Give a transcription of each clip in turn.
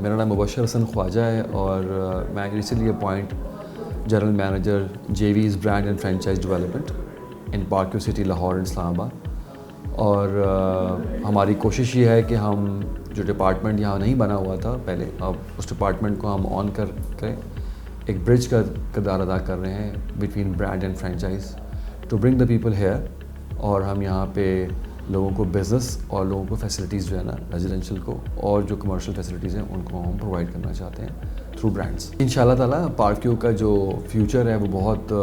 میرا نام مبشر حسن خواجہ ہے اور میں ریسنٹلی اپوائنٹ جنرل مینیجر جیویز brand and franchise development in park view city Lahore and Islamabad. اور ہماری کوشش یہ ہے کہ ہم جو ڈپارٹمنٹ یہاں نہیں بنا ہوا تھا پہلے، اب اس ڈپارٹمنٹ کو ہم آن کر کے ایک برج کا کردار ادا کر رہے ہیں between brand and franchise to bring the people here. اور ہم یہاں پہ لوگوں کو بزنس اور لوگوں کو فیسلٹیز جو ہے نا ریزیڈینشیل کو اور جو کمرشل فیسلٹیز ہیں ان کو ہم پرووائڈ کرنا چاہتے ہیں تھرو برانڈس. ان شاء اللہ تعالیٰ پارک کیو کا جو فیوچر ہے وہ بہت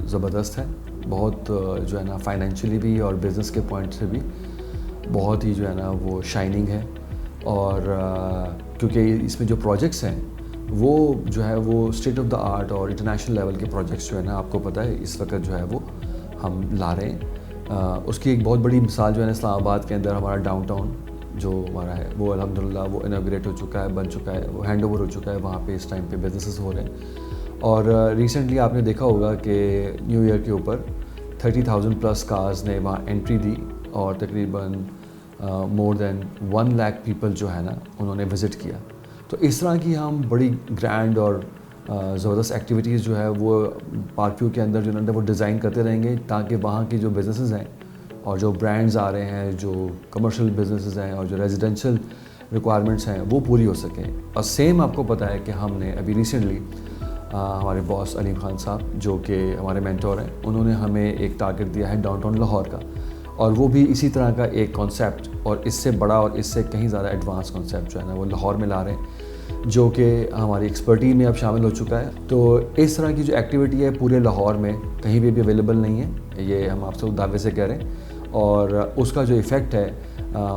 زبردست ہے، بہت جو ہے نا فائنینشلی بھی اور بزنس کے پوائنٹ سے بھی بہت ہی جو ہے نا وہ شائننگ ہے. اور کیونکہ اس میں جو پروجیکٹس ہیں وہ جو ہے وہ اسٹیٹ آف دا آرٹ اور انٹرنیشنل لیول کے پروجیکٹس جو ہے نا آپ کو پتہ ہے اس وقت جو ہے وہ ہم لا رہے ہیں. اس کی ایک بہت بڑی مثال جو ہے نا اسلام آباد کے اندر ہمارا ڈاؤن ٹاؤن جو ہمارا ہے وہ الحمدللہ وہ انوگریٹ ہو چکا ہے، بن چکا ہے، وہ ہینڈ اوور ہو چکا ہے. وہاں پہ اس ٹائم پہ بزنسز ہو رہے ہیں. اور ریسنٹلی آپ نے دیکھا ہوگا کہ نیو ایئر کے اوپر 30,000 پلس کارز نے وہاں انٹری دی اور تقریباً مور دین 1 لاکھ پیپل جو ہے نا انہوں نے وزٹ کیا. تو اس طرح کی ہم بڑی گرینڈ اور زبردست ایکٹیویٹیز جو ہے وہ پارک کیو کے اندر جو ہے وہ ڈیزائن کرتے رہیں گے تاکہ وہاں کی جو بزنسز ہیں اور جو برانڈز آ رہے ہیں، جو کمرشل بزنسز ہیں اور جو ریزیڈینشیل ریکوائرمنٹس ہیں وہ پوری ہو سکیں. اور سیم آپ کو پتہ ہے کہ ہم نے ابھی ریسنٹلی ہمارے باس علیم خان صاحب جو کہ ہمارے مینٹور ہیں، انہوں نے ہمیں ایک ٹارگٹ دیا ہے ڈاؤن ٹاؤن لاہور کا، اور وہ بھی اسی طرح کا ایک کانسیپٹ اور اس سے بڑا اور اس سے کہیں زیادہ ایڈوانس کانسیپٹ جو ہے نا وہ لاہور میں لا رہے ہیں، جو کہ ہماری ایکسپرٹی میں اب شامل ہو چکا ہے. تو اس طرح کی جو ایکٹیویٹی ہے پورے لاہور میں کہیں بھی اویلیبل نہیں ہے، یہ ہم آپ سے دعوے سے کہہ رہے ہیں. اور اس کا جو ایفیکٹ ہے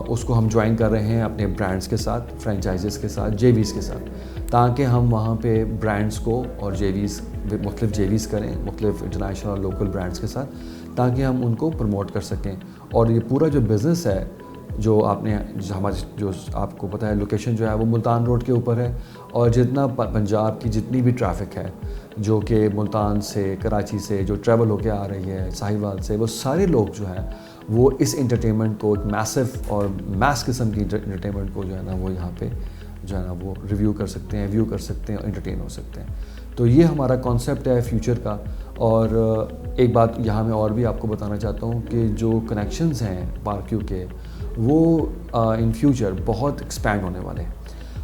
اس کو ہم جوائن کر رہے ہیں اپنے برانڈس کے ساتھ، فرینچائزز کے ساتھ، جے ویز کے ساتھ، تاکہ ہم وہاں پہ برانڈس کو اور جے ویز مختلف جے ویز کریں مختلف انٹرنیشنل اور لوکل برانڈس کے ساتھ، تاکہ ہم ان کو پروموٹ کر سکیں. اور یہ پورا جو بزنس ہے جو آپ نے ہماری جو آپ کو پتہ ہے لوکیشن جو ہے وہ ملتان روڈ کے اوپر ہے، اور جتنا پنجاب کی جتنی بھی ٹریفک ہے جو کہ ملتان سے، کراچی سے جو ٹریول ہو کے آ رہی ہے، ساہیوال سے، وہ سارے لوگ جو ہیں وہ اس انٹرٹینمنٹ کو ایک میسو اور میس قسم کی انٹرٹینمنٹ کو جو ہے نا وہ یہاں پہ جو ہے نا وہ ریویو کر سکتے ہیں، ویو کر سکتے ہیں اور انٹرٹین ہو سکتے ہیں. تو یہ ہمارا کانسیپٹ ہے فیوچر کا. اور ایک بات یہاں میں اور بھی آپ کو بتانا چاہتا ہوں کہ جو کنیکشنز ہیں پارک کیو کے وہ ان فیوچر بہت ایکسپینڈ ہونے والے ہیں.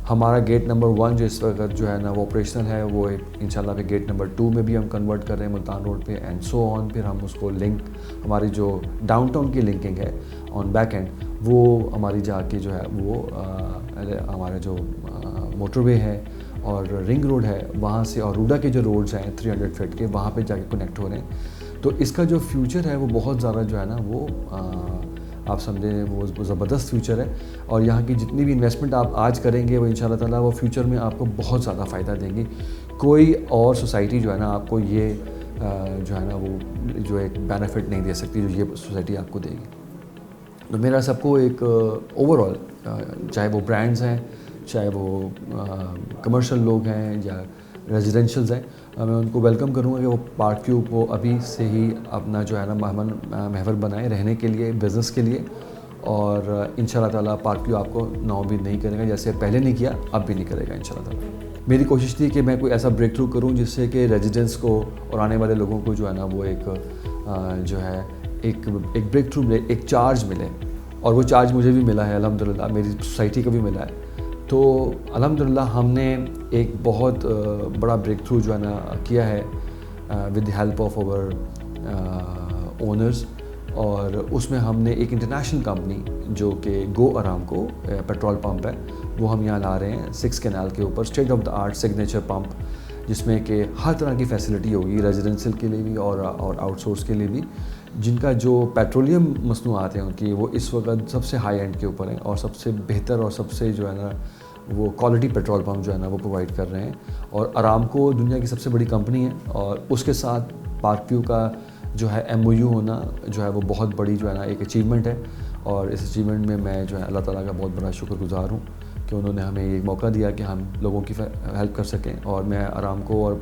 ہمارا گیٹ نمبر 1 جو اس وقت جو ہے نا وہ آپریشنل ہے، وہ انشاءاللہ پہ گیٹ نمبر 2 میں بھی ہم کنورٹ کر رہے ہیں ملتان روڈ پہ، اینڈ سو آن. پھر ہم اس کو لنک، ہماری جو ڈاؤن ٹاؤن کی لنکنگ ہے آن بیک اینڈ، وہ ہماری جا کے جو ہے وہ ہمارا جو موٹر وے ہے اور رنگ روڈ ہے وہاں سے، اور روڈا کے جو روڈز ہیں 300 فٹ کے، وہاں پہ جا کے کنیکٹ ہو رہے ہیں. تو اس کا جو فیوچر ہے وہ بہت زیادہ جو ہے نا وہ آپ سمجھیں وہ زبردست فیوچر ہے. اور یہاں کی جتنی بھی انویسٹمنٹ آپ آج کریں گے وہ انشاءاللہ تعالیٰ وہ فیوچر میں آپ کو بہت زیادہ فائدہ دیں گی. کوئی اور سوسائٹی جو ہے نا آپ کو یہ جو ہے نا وہ جو ایک بینیفٹ نہیں دے سکتی جو یہ سوسائٹی آپ کو دے گی. تو میرا سب کو ایک اوور آل، چاہے وہ برانڈز ہیں، چاہے وہ کمرشل لوگ ہیں یا ریزیڈینشیلز ہیں، میں ان کو ویلکم کروں گا کہ وہ پارک کیو کو ابھی سے ہی اپنا جو ہے نا محور بنائیں رہنے کے لیے، بزنس کے لیے. اور انشاءاللہ تعالیٰ پارک کیو آپ کو نا امید نہیں کرے گا، جیسے پہلے نہیں کیا اب بھی نہیں کرے گا انشاءاللہ تعالیٰ. میری کوشش تھی کہ میں کوئی ایسا بریک تھرو کروں جس سے کہ ریزیڈنٹس کو اور آنے والے لوگوں کو جو ہے نا وہ ایک جو ہے ایک بریک تھرو ملے، ایک چارج ملے. اور وہ چارج مجھے بھی ملا ہے الحمدللہ، میری سوسائٹی کو بھی ملا ہے. تو الحمدللہ ہم نے ایک بہت بڑا بریک تھرو جو ہے نا کیا ہے with the help of over owners. اور اس میں ہم نے ایک انٹرنیشنل کمپنی جو کہ گو ارامکو پیٹرول پمپ ہے وہ ہم یہاں لا رہے ہیں 6 کینال کے اوپر، state of the art signature pump, جس میں کہ ہر طرح کی فیسلٹی ہوگی ریزیڈینشیل کے لیے بھی اور آؤٹ سورس کے لیے بھی، جن کا جو پیٹرولیم مصنوعات ہیں ان کی وہ اس وقت سب سے ہائی اینڈ کے اوپر ہیں اور سب سے بہتر اور سب سے جو ہے نا وہ کوالٹی پیٹرول پمپ جو ہے نا وہ پرووائڈ کر رہے ہیں. اور ارامکو دنیا کی سب سے بڑی کمپنی ہے، اور اس کے ساتھ پارک کیو کا جو ہے MOU ہونا جو ہے وہ بہت بڑی جو ہے نا ایک اچیومنٹ ہے. اور اس اچیومنٹ میں میں جو ہے اللہ تعالیٰ کا بہت بڑا شکر گزار ہوں کہ انہوں نے ہمیں یہ موقع دیا کہ ہم لوگوں کی ہیلپ کر سکیں. اور میں ارامکو اور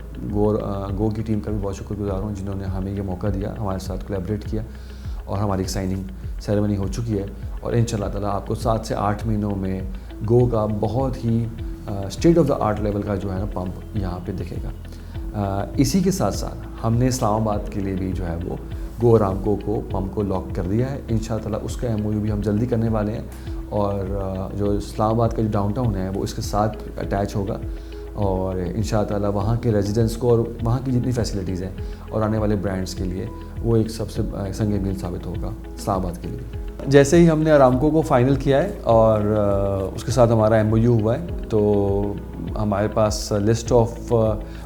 گو کی ٹیم کا بھی بہت شکر گزار ہوں جنہوں نے ہمیں یہ موقع دیا، ہمارے ساتھ کولیبریٹ کیا. اور ہماری ایک سائننگ سیریمنی ہو چکی ہے، اور انشاءاللہ تعالیٰ آپ کو 7 سے 8 مہینوں میں گو کا بہت ہی state of the art level کا جو ہے نا پمپ یہاں پہ دکھے گا. اسی کے ساتھ ساتھ ہم نے اسلام آباد کے لیے بھی جو ہے وہ گو ارامکو کو پمپ کو لاک کر دیا ہے. ان شاء اللہ تعالیٰ اس کا MOU بھی ہم جلدی کرنے والے ہیں, اور جو اسلام آباد کا جو ڈاؤن ٹاؤن ہے وہ اس کے ساتھ اٹیچ ہوگا, اور ان شاء اللہ تعالیٰ وہاں کے ریزیڈنٹس کو اور وہاں کی جتنی فیسلٹیز ہیں اور آنے والے برانڈس کے لیے وہ ایک سب سے سنگ میل ثابت ہوگا اسلام آباد کے لیے. جیسے ہی ہم نے ارامکو کو فائنل کیا ہے اور اس کے ساتھ ہمارا MOU ہوا ہے, تو ہمارے پاس لسٹ آف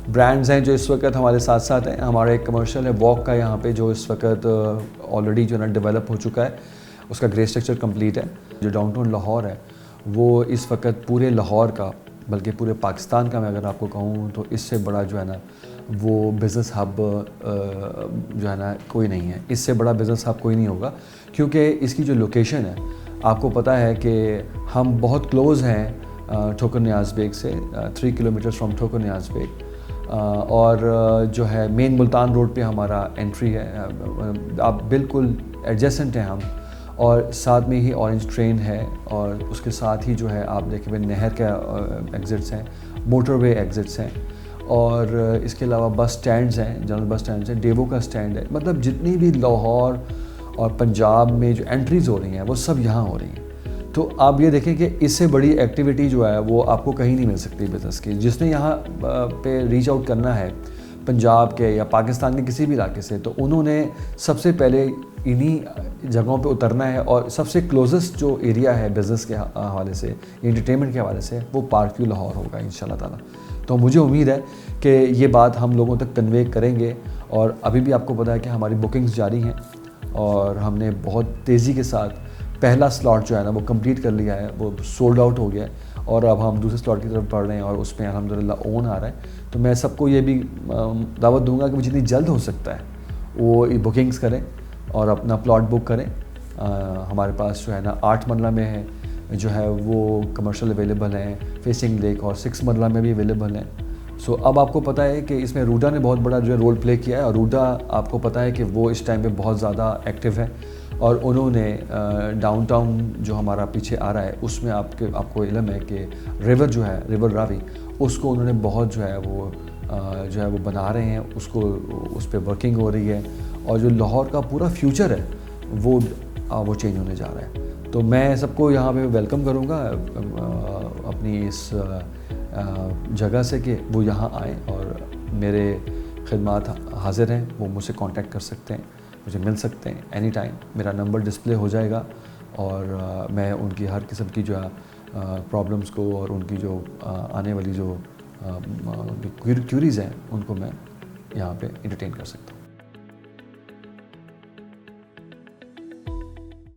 برانڈز ہیں جو اس وقت ہمارے ساتھ ساتھ ہیں. ہمارا ایک کمرشل ہے واک کا یہاں پہ, جو اس وقت آلریڈی جو ہے نا ڈیولپ ہو چکا ہے, اس کا گرے اسٹرکچر کمپلیٹ ہے. جو ڈاؤن ٹاؤن لاہور ہے وہ اس وقت پورے لاہور کا, بلکہ پورے پاکستان کا میں اگر آپ کو کہوں تو اس سے بڑا جو ہے نا وہ بزنس ہب جو ہے نا کوئی نہیں ہے. اس سے بڑا بزنس ہب کوئی نہیں ہوگا, کیونکہ اس کی جو لوکیشن ہے آپ کو پتہ ہے کہ ہم بہت کلوز ہیں ٹھوکر نیاز بیگ سے, 3 کلومیٹر فرام ٹھوکر نیاز بیگ, اور جو ہے مین ملتان روڈ پہ ہمارا انٹری ہے. آپ بالکل ایڈجسنٹ ہیں ہم, اور ساتھ میں ہی اورنج ٹرین ہے, اور اس کے ساتھ ہی جو ہے آپ دیکھیں ہوئے نہر کے ایگزٹس ہیں, موٹر وے ایگزٹس ہیں, اور اس کے علاوہ بس سٹینڈز ہیں, جنرل بس سٹینڈز ہیں, ڈیوو کا سٹینڈ ہے. مطلب جتنی بھی لاہور اور پنجاب میں جو انٹریز ہو رہی ہیں وہ سب یہاں ہو رہی ہیں. تو آپ یہ دیکھیں کہ اس سے بڑی ایکٹیویٹی جو ہے وہ آپ کو کہیں نہیں مل سکتی بزنس کی. جس نے یہاں پہ ریچ آؤٹ کرنا ہے پنجاب کے یا پاکستان کے کسی بھی علاقے سے, تو انہوں نے سب سے پہلے انہی جگہوں پہ اترنا ہے, اور سب سے کلوزسٹ جو ایریا ہے بزنس کے حوالے سے, انٹرٹینمنٹ کے حوالے سے, وہ پارک ویو لاہور ہوگا ان شاء اللہ تعالیٰ. تو مجھے امید ہے کہ یہ بات ہم لوگوں تک کنوے کریں گے, اور ابھی بھی آپ کو پتہ ہے کہ ہماری بکنگز جاری ہیں, اور ہم نے بہت تیزی کے ساتھ پہلا سلاٹ جو ہے نا وہ کمپلیٹ کر لیا ہے, وہ سولڈ آؤٹ ہو گیا ہے, اور اب ہم دوسرے سلاٹ کی طرف بڑھ رہے ہیں, اور اس میں الحمدللہ اون آ رہا ہے. تو میں سب کو یہ بھی دعوت دوں گا کہ وہ جتنی جلد ہو سکتا ہے وہ بکنگز کریں اور اپنا پلاٹ بک کریں. ہمارے پاس جو ہے نا 8 مرلہ میں ہے جو ہے وہ کمرشل اویلیبل ہیں, فیسنگ لیک, اور 6 مرلہ میں بھی اویلیبل ہیں. سو اب آپ کو پتہ ہے کہ اس میں روڈا نے بہت بڑا جو ہے رول پلے کیا ہے, اور روڈا آپ کو پتہ ہے کہ وہ اس ٹائم پہ بہت زیادہ ایکٹیو ہے, اور انہوں نے ڈاؤن ٹاؤن جو ہمارا پیچھے آ رہا ہے اس میں آپ کو علم ہے کہ ریور جو ہے, ریور راوی, اس کو انہوں نے بہت جو ہے وہ بنا رہے ہیں, اس پہ ورکنگ ہو رہی ہے, اور جو لاہور کا پورا فیوچر ہے وہ چینج ہونے جا رہا ہے. تو میں سب کو یہاں پہ ویلکم کروں گا اپنی اس جگہ سے کہ وہ یہاں آئیں, اور میرے خدمات حاضر ہیں, وہ مجھ سے کانٹیکٹ کر سکتے ہیں, مجھے مل سکتے ہیں اینی ٹائم. میرا نمبر ڈسپلے ہو جائے گا, اور میں ان کی ہر قسم کی جو ہے پرابلمس کو, اور ان کی جو آنے والی جو کیوریز ہیں ان کو میں یہاں پہ انٹرٹین کر سکتا ہوں.